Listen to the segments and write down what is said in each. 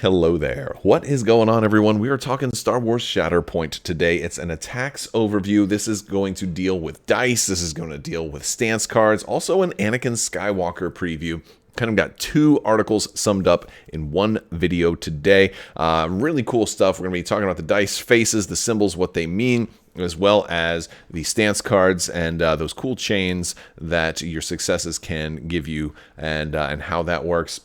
Hello there. What is going on, everyone? We are talking Star Wars Shatterpoint today. It's an attacks overview. This is going to deal with dice. This is going to deal with stance cards. Also an Anakin Skywalker preview. Kind of got two articles summed up in one video today. Really cool stuff. We're going to be talking about the dice faces, the symbols, what they mean, as well as the stance cards and those cool chains that your successes can give you, and how that works.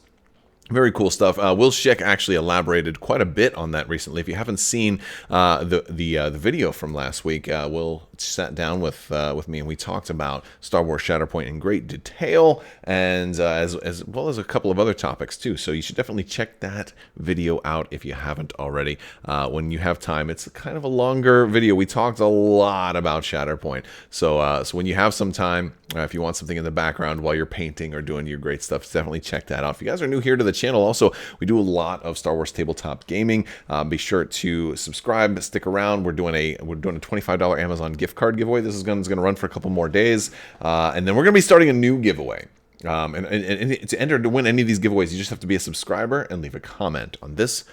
Very cool stuff. Will Schick actually elaborated quite a bit on that recently. If you haven't seen the video from last week, Will sat down with me and we talked about Star Wars Shatterpoint in great detail, and as well as a couple of other topics too. So you should definitely check that video out if you haven't already. When you have time, it's kind of a longer video. We talked a lot about Shatterpoint, so when you have some time, if you want something in the background while you're painting or doing your great stuff, definitely check that out. If you guys are new here to the channel, also, we do a lot of Star Wars tabletop gaming. Be sure to subscribe, stick around. We're doing a $25 Amazon gift card giveaway. This is going to run for a couple more days, and then we're going to be starting a new giveaway. And to enter to win any of these giveaways, you just have to be a subscriber and leave a comment on this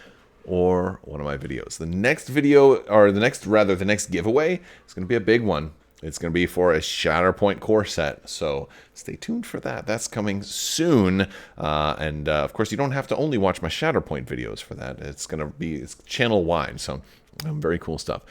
or one of my videos. The next video, or the next giveaway is going to be a big one. It's going to be for a Shatterpoint core set, so stay tuned for that. That's coming soon, and of course, you don't have to only watch my Shatterpoint videos for that. It's channel-wide, so very cool stuff.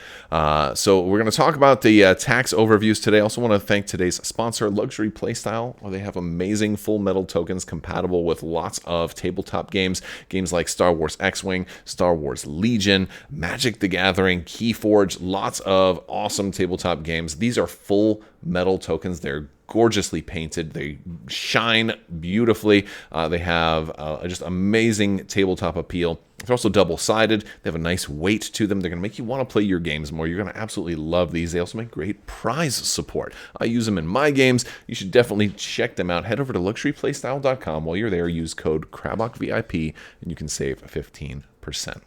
So we're going to talk about the tax overviews today. I also want to thank today's sponsor, Luxury Playstyle. They have amazing full metal tokens compatible with lots of tabletop games. Games like Star Wars X-Wing, Star Wars Legion, Magic the Gathering, Keyforge, lots of awesome tabletop games. These are full metal tokens. They're gorgeously painted. They shine beautifully. They have just amazing tabletop appeal. They're also double-sided. They have a nice weight to them. They're going to make you want to play your games more. You're going to absolutely love these. They also make great prize support. I use them in my games. You should definitely check them out. Head over to luxuryplaystyle.com. While you're there, use code CrabbokVIP, and you can save 15%.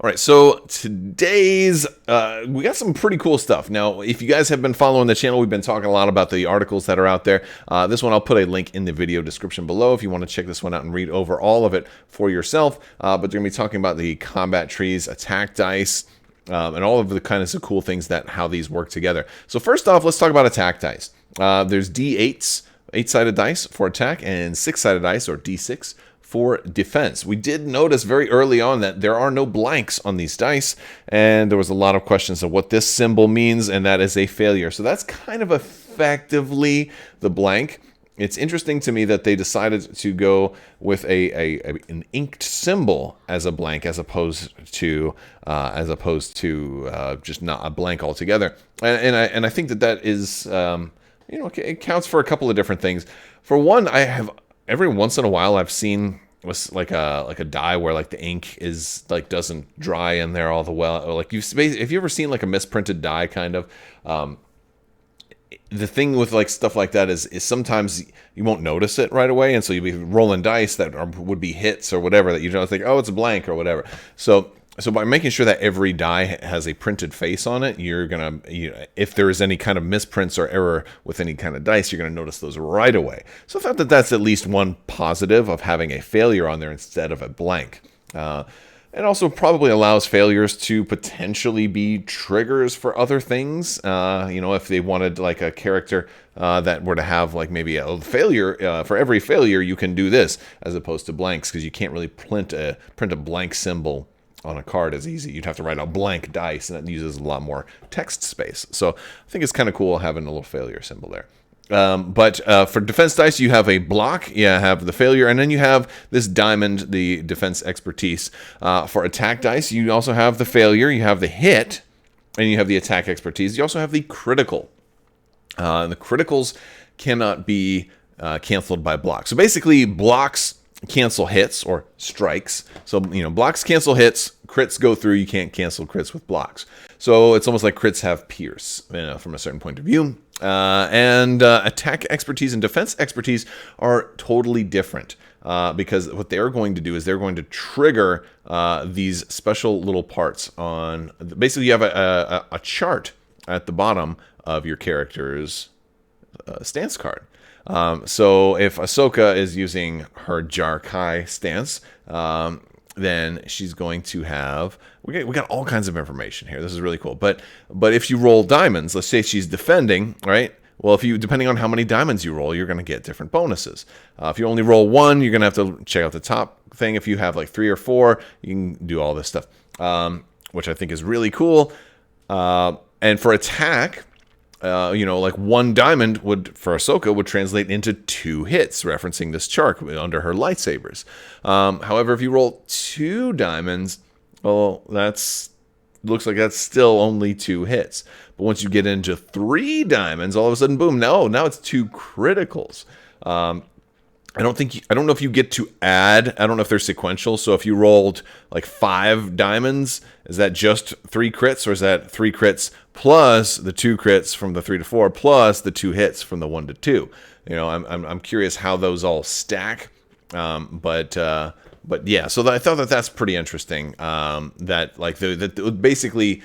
All right, so today's, we got some pretty cool stuff. Now, if you guys have been following the channel, we've been talking a lot about the articles that are out there. This one, I'll put a link in the video description below if you want to check this one out and read over all of it for yourself. But they're going to be talking about the combat trees, attack dice, and all of the kinds of cool things how these work together. So first off, let's talk about attack dice. There's D8s, 8-sided dice for attack, and 6-sided dice, or D6, for defense. We did notice very early on that there are no blanks on these dice, and there was a lot of questions of what this symbol means, and that is a failure. So that's kind of effectively the blank. It's interesting to me that they decided to go with an inked symbol as a blank, as opposed to just not a blank altogether. And I think that is it counts for a couple of different things. For one, every once in a while, I've seen like a die where like the ink is like doesn't dry in there all the well. Or like if you ever seen like a misprinted die, kind of. The thing with like stuff like that is sometimes you won't notice it right away, and so you'll be rolling dice that would be hits or whatever that you don't think, oh, it's a blank or whatever. So by making sure that every die has a printed face on it, you're gonna, if there is any kind of misprints or error with any kind of dice, you're gonna notice those right away. So I thought that that's at least one positive of having a failure on there instead of a blank. It also probably allows failures to potentially be triggers for other things. If they wanted like a character that were to have like maybe a failure, for every failure you can do this, as opposed to blanks, because you can't really print a blank symbol on a card as easy. You'd have to write a blank dice, and that uses a lot more text space. So I think it's kind of cool having a little failure symbol there. But for defense dice, you have a block, you have the failure, and then you have this diamond, the defense expertise. For attack dice, you also have the failure, you have the hit, and you have the attack expertise. You also have the critical. And the criticals cannot be canceled by blocks. So basically, blocks cancel hits or strikes. So, blocks cancel hits, crits go through, you can't cancel crits with blocks. So it's almost like crits have pierce, from a certain point of view. And attack expertise and defense expertise are totally different, because what they're going to do is they're going to trigger these special little parts on. Basically, you have a chart at the bottom of your character's stance card. So if Ahsoka is using her Jar Kai stance, then she's going to have, we got all kinds of information here. This is really cool. But if you roll diamonds, let's say she's defending, right? Well, if you, depending on how many diamonds you roll, you're going to get different bonuses. If you only roll one, you're going to have to check out the top thing. If you have like 3 or 4, you can do all this stuff, which I think is really cool. And for attack, like 1 diamond would, for Ahsoka, would translate into 2 hits, referencing this chart under her lightsabers. However, if you roll 2 diamonds, well, looks like that's still only 2 hits. But once you get into 3 diamonds, all of a sudden, boom, now it's 2 criticals. I don't know if you get to add, I don't know if they're sequential. So if you rolled like 5 diamonds, is that just 3 crits, or is that 3 crits plus the 2 crits from the 3 to 4 plus the 2 hits from the 1 to 2? I'm curious how those all stack. But yeah, so I thought that's pretty interesting. That like basically,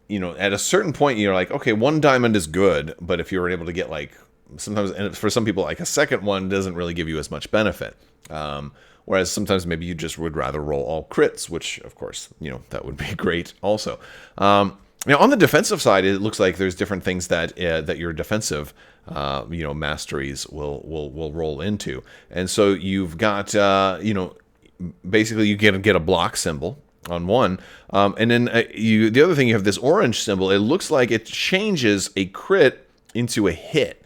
at a certain point, you're like, okay, 1 diamond is good, but if you were able to get like, sometimes, and for some people, like a second one doesn't really give you as much benefit. Whereas sometimes maybe you just would rather roll all crits, which of course, that would be great also. On the defensive side, it looks like there's different things that your defensive, masteries will roll into. And so you've got, basically you get a block symbol on one. And then the other thing, you have this orange symbol. It looks like it changes a crit into a hit.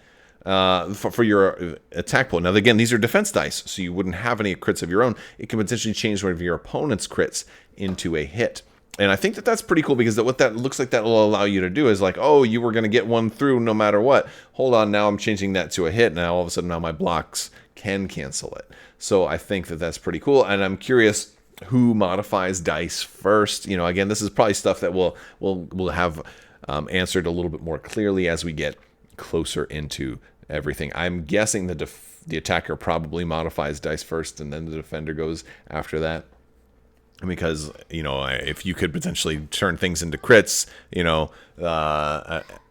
For your attack pool. Now, again, these are defense dice, so you wouldn't have any crits of your own. It can potentially change one of your opponent's crits into a hit. And I think that's pretty cool, because what that looks like that will allow you to do is like, oh, you were going to get one through no matter what. Hold on, now I'm changing that to a hit. Now, all of a sudden, now my blocks can cancel it. So I think that's pretty cool. And I'm curious who modifies dice first. Again, this is probably stuff that we'll have answered a little bit more clearly as we get closer into everything. I'm guessing the attacker probably modifies dice first, and then the defender goes after that. Because, if you could potentially turn things into crits, am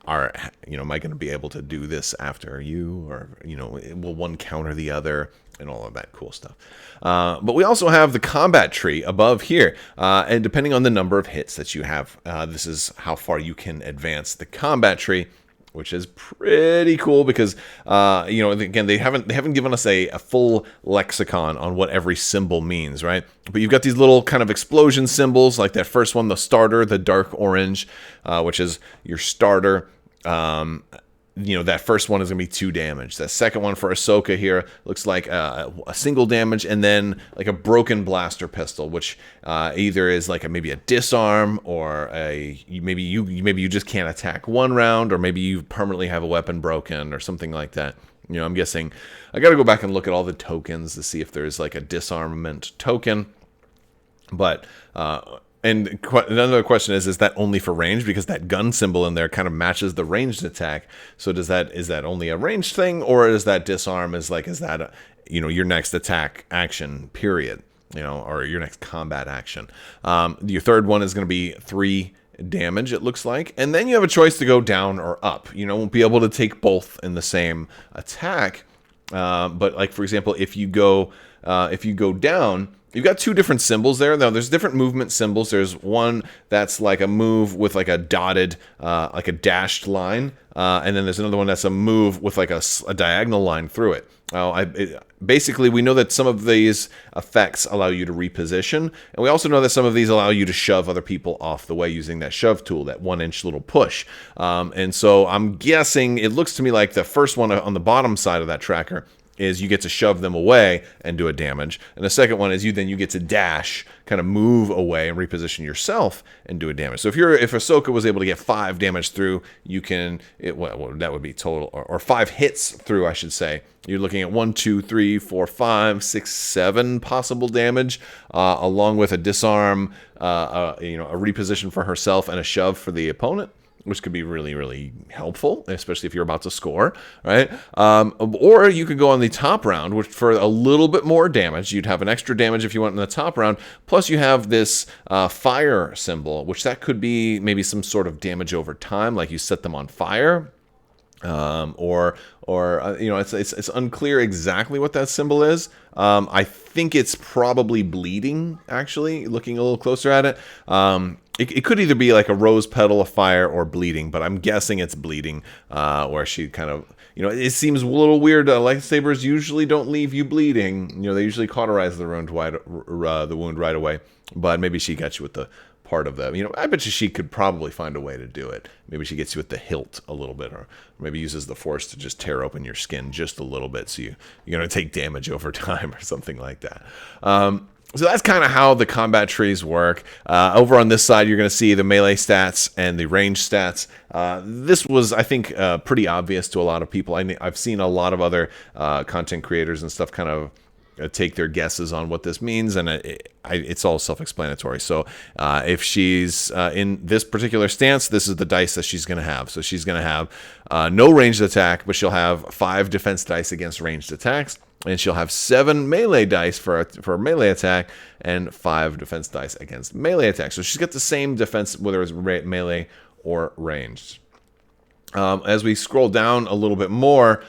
I going to be able to do this after you? Or, will one counter the other? And all of that cool stuff. But we also have the combat tree above here. And depending on the number of hits that you have, this is how far you can advance the combat tree, which is pretty cool because, again, they haven't given us a full lexicon on what every symbol means, right? But you've got these little kind of explosion symbols, like that first one, the starter, the dark orange, which is your starter. That first one is going to be 2 damage. That second one for Ahsoka here looks like a single damage, and then like a broken blaster pistol, which either is like maybe a disarm, or maybe you just can't attack 1 round, or maybe you permanently have a weapon broken or something like that. I'm guessing I got to go back and look at all the tokens to see if there's like a disarmament token. But and another question is that only for range? Because that gun symbol in there kind of matches the ranged attack. So is that only a ranged thing, or is that disarm your next attack action period, or your next combat action? Your third one is going to be 3 damage, it looks like, and then you have a choice to go down or up. Won't be able to take both in the same attack. But like, for example, if you go down, you've got 2 different symbols there. Now, there's different movement symbols. There's one that's like a move with like a dotted, like a dashed line. And then there's another one that's a move with like a diagonal line through it. Basically, we know that some of these effects allow you to reposition. And we also know that some of these allow you to shove other people off the way using that shove tool, that 1-inch little push. And so I'm guessing, it looks to me like the first one on the bottom side of that tracker is you get to shove them away and do a damage. And the second one is you get to dash, kind of move away and reposition yourself and do a damage. So if Ahsoka was able to get 5 damage through, that would be total, or 5 hits through, I should say. You're looking at 1, 2, 3, 4, 5, 6, 7 possible damage, along with a disarm, a reposition for herself and a shove for the opponent, which could be really, really helpful, especially if you're about to score, right? Or you could go on the top round, which for a little bit more damage, you'd have an extra damage if you went in the top round, plus you have this fire symbol, which that could be maybe some sort of damage over time, like you set them on fire. You know, it's unclear exactly what that symbol is. I think it's probably bleeding, actually, looking a little closer at it. It could either be like a rose petal of fire or bleeding, but I'm guessing it's bleeding, where she kind of, you know, it seems a little weird. Lightsabers usually don't leave you bleeding. You know, they usually cauterize the wound right away, but maybe she got you with the part of them. You know, I bet you she could probably find a way to do it. Maybe she gets you at the hilt a little bit, or maybe uses the Force to just tear open your skin just a little bit, so you're going to take damage over time or something like that. So that's kind of how the combat trees work. Over on this side, you're going to see the melee stats and the range stats. This was, I think, pretty obvious to a lot of people. I've seen a lot of other content creators and stuff kind of take their guesses on what this means, and it's all self-explanatory. So if she's in this particular stance, this is the dice that she's going to have. So she's going to have no ranged attack, but she'll have 5 defense dice against ranged attacks, and she'll have 7 melee dice for a melee attack, and 5 defense dice against melee attacks. So she's got the same defense whether it's melee or ranged. As we scroll down a little bit more,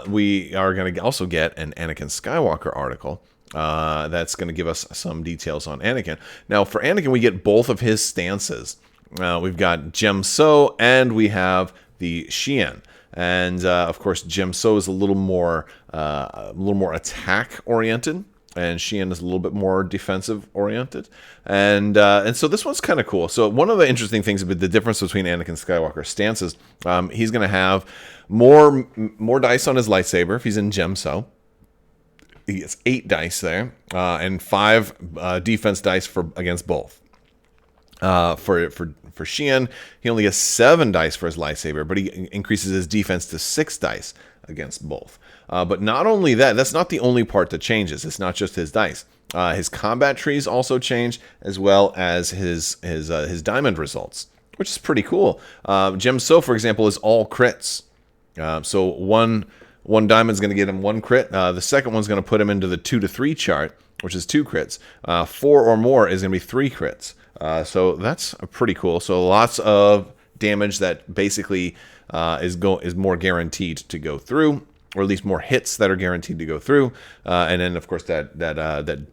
we are going to also get an Anakin Skywalker article that's going to give us some details on Anakin. Now, for Anakin, we get both of his stances. We've got Jem So, and we have the Xian. And of course, Jem So is a little more attack oriented, and Xian is a little bit more defensive oriented, and so this one's kind of cool. So one of the interesting things about the difference between Anakin Skywalker's stances, he's going to have more dice on his lightsaber if he's in Jem So. He gets 8 dice there, and 5 defense dice against both. For Xian, he only gets 7 dice for his lightsaber, but he increases his defense to 6 dice against both. But not only that, that's not the only part that changes. It's not just his dice. His combat trees also change, as well as his diamond results, which is pretty cool. Jem So, for example, is all crits. So one diamond's going to get him 1 crit. The second one's going to put him into the 2 to 3 chart, which is 2 crits. 4 or more is going to be 3 crits. So that's pretty cool. So lots of damage that basically is more guaranteed to go through, or at least more hits that are guaranteed to go through. And then, of course, that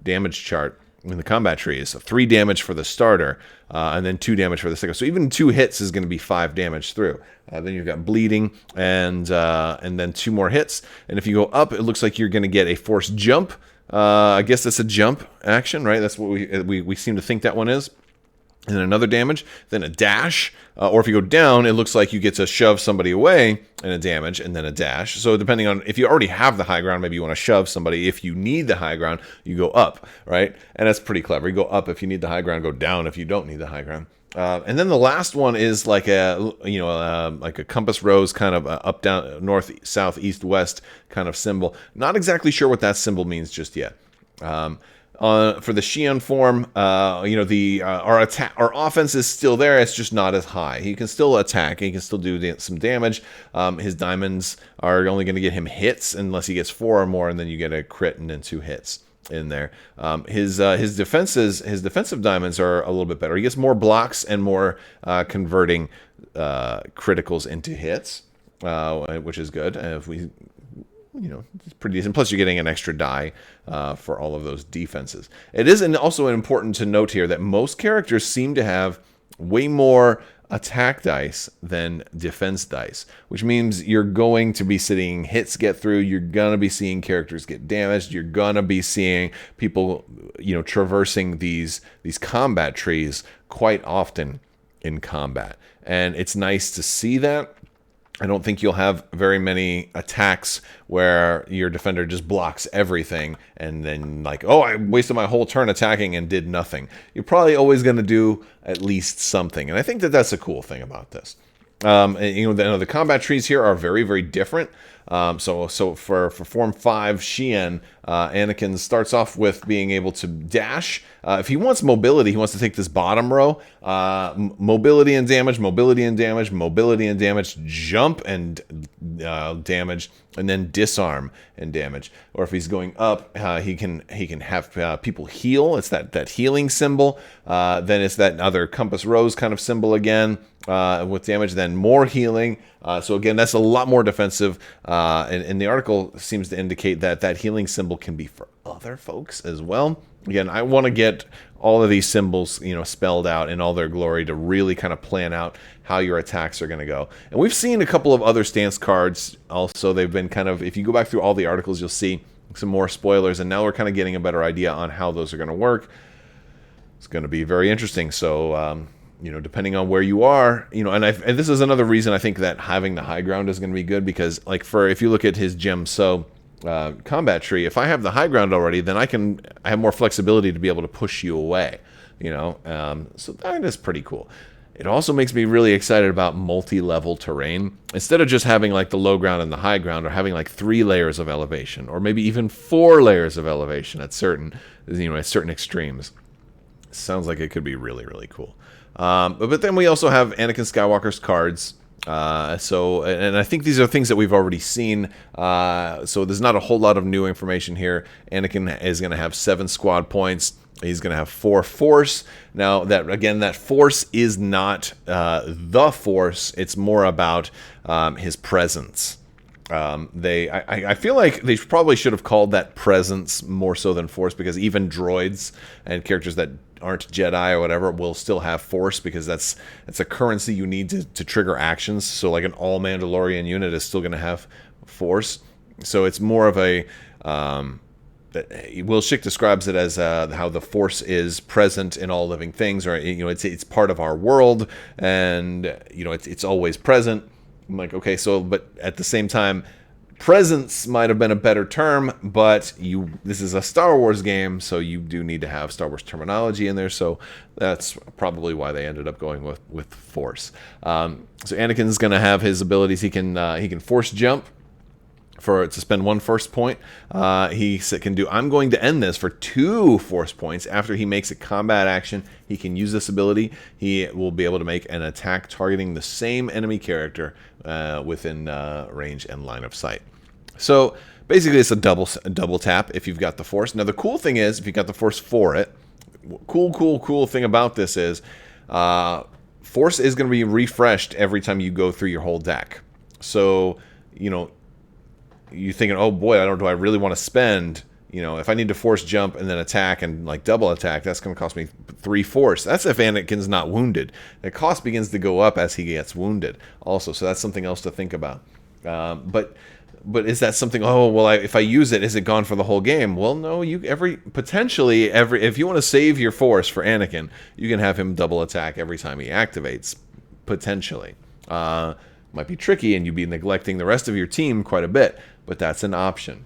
damage chart in the combat tree is 3 damage for the starter, and then 2 damage for the second. So even 2 hits is going to be 5 damage through. Then you've got bleeding, and then 2 more hits. And if you go up, it looks like you're going to get a force jump. I guess that's a jump action, right? That's what we seem to think that one is. And then another damage, then a dash, or if you go down, it looks like you get to shove somebody away and a damage, and then a dash. So depending on, if you already have the high ground, maybe you want to shove somebody. If you need the high ground, you go up, right? And that's pretty clever. You go up if you need the high ground, go down if you don't need the high ground. And then the last one is like like a compass rose kind of up, down, north, south, east, west kind of symbol. Not exactly sure what that symbol means just yet. For the Xian form, our offense is still there. It's just not as high. He can still attack. He can still do some damage. His diamonds are only going to get him hits unless he gets 4 or more, and then you get a crit and then 2 hits in there. His defensive diamonds are a little bit better. He gets more blocks and more converting criticals into hits, which is good. It's pretty decent. Plus, you're getting an extra die for all of those defenses. It is also important to note here that most characters seem to have way more attack dice than defense dice, which means you're going to be seeing hits get through. You're going to be seeing characters get damaged. You're going to be seeing people, traversing these combat trees quite often in combat. And it's nice to see that. I don't think you'll have very many attacks where your defender just blocks everything and then I wasted my whole turn attacking and did nothing. You're probably always going to do at least something. And I think that that's a cool thing about this. The combat trees here are very, very different. So for Form 5 Shien, Anakin starts off with being able to dash. If he wants mobility, he wants to take this bottom row. Mobility and damage, mobility and damage, mobility and damage, jump and damage, and then disarm and damage. Or if he's going up, he can have people heal. It's that healing symbol. Then it's that other compass rose kind of symbol again with damage. Then more healing. So again, that's a lot more defensive. And the article seems to indicate that that healing symbol can be for other folks as well. Again, I want to get all of these symbols, spelled out in all their glory to really kind of plan out how your attacks are going to go. And we've seen a couple of other stance cards also. They've been kind of, if you go back through all the articles, you'll see some more spoilers. And now we're kind of getting a better idea on how those are going to work. It's going to be very interesting. So, depending on where you are, and this is another reason I think that having the high ground is going to be good, because if you look at his gem combat tree, if I have the high ground already, then I have more flexibility to be able to push you away, so that is pretty cool. It also makes me really excited about multi-level terrain. Instead of just having like the low ground and the high ground, or having like 3 layers of elevation, or maybe even 4 layers of elevation at certain extremes. Sounds like it could be really, really cool. But then we also have Anakin Skywalker's cards. And I think these are things that we've already seen. So there's not a whole lot of new information here. Anakin is going to have 7 squad points. He's going to have 4 force. Now, that force is not the force. It's more about his presence. I feel like they probably should have called that presence more so than force, because even droids and characters that aren't Jedi or whatever will still have force, because that's a currency you need to trigger actions. So like an all Mandalorian unit is still going to have force. So it's more of a Will Schick describes it as how the force is present in all living things, or it's part of our world, and it's always present. I'm like, okay, so but at the same time, presence might have been a better term, but this is a Star Wars game, so you do need to have Star Wars terminology in there. So that's probably why they ended up going with force. So Anakin's going to have his abilities. He can force jump to spend 1 force point. He can do, I'm going to end this for 2 force points. After he makes a combat action, he can use this ability. He will be able to make an attack targeting the same enemy character within range and line of sight. So basically it's a double tap if you've got the force. Now the cool thing is, if you got the force for it, cool thing about this is force is going to be refreshed every time you go through your whole deck. So you're thinking, oh boy, do I really want to spend, if I need to force jump and then attack and like double attack, that's going to cost me 3 force. That's if Anakin's not wounded. The cost begins to go up as he gets wounded also. So that's something else to think about. But is that something, if I use it, is it gone for the whole game? Well, no, if you want to save your force for Anakin, you can have him double attack every time he activates, potentially. Might be tricky, and you'd be neglecting the rest of your team quite a bit, but that's an option.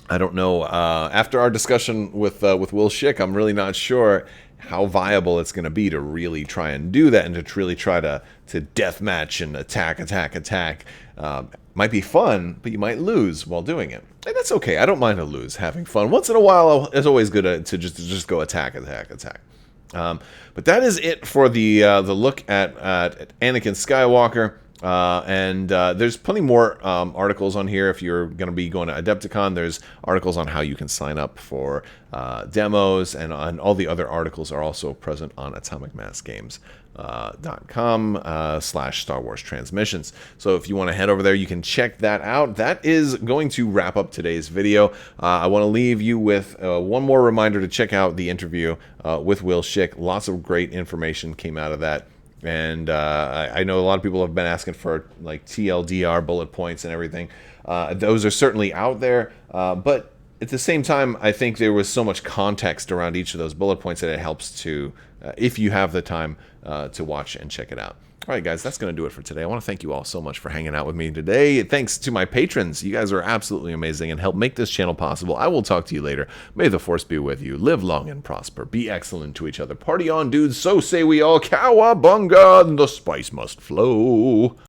I don't know. After our discussion with Will Schick, I'm really not sure how viable it's going to be to really try and do that, and to really try to deathmatch and attack. Might be fun, but you might lose while doing it. And that's okay. I don't mind to lose. Having fun once in a while, it's always good to just go attack. But that is it for the look at Anakin Skywalker. And there's plenty more articles on here. If you're going to be going to Adepticon, there's articles on how you can sign up for demos, and all the other articles are also present on atomicmassgames.com/Star Wars Transmissions. So if you want to head over there, you can check that out. That is going to wrap up today's video. I want to leave you with one more reminder to check out the interview with Will Schick. Lots of great information came out of that. And I know a lot of people have been asking for like TLDR bullet points and everything. Those are certainly out there, but at the same time, I think there was so much context around each of those bullet points that it helps to, if you have the time, to watch and check it out. All right, guys, that's going to do it for today. I want to thank you all so much for hanging out with me today. Thanks to my patrons. You guys are absolutely amazing and help make this channel possible. I will talk to you later. May the Force be with you. Live long and prosper. Be excellent to each other. Party on, dudes. So say we all. Cowabunga, and the spice must flow.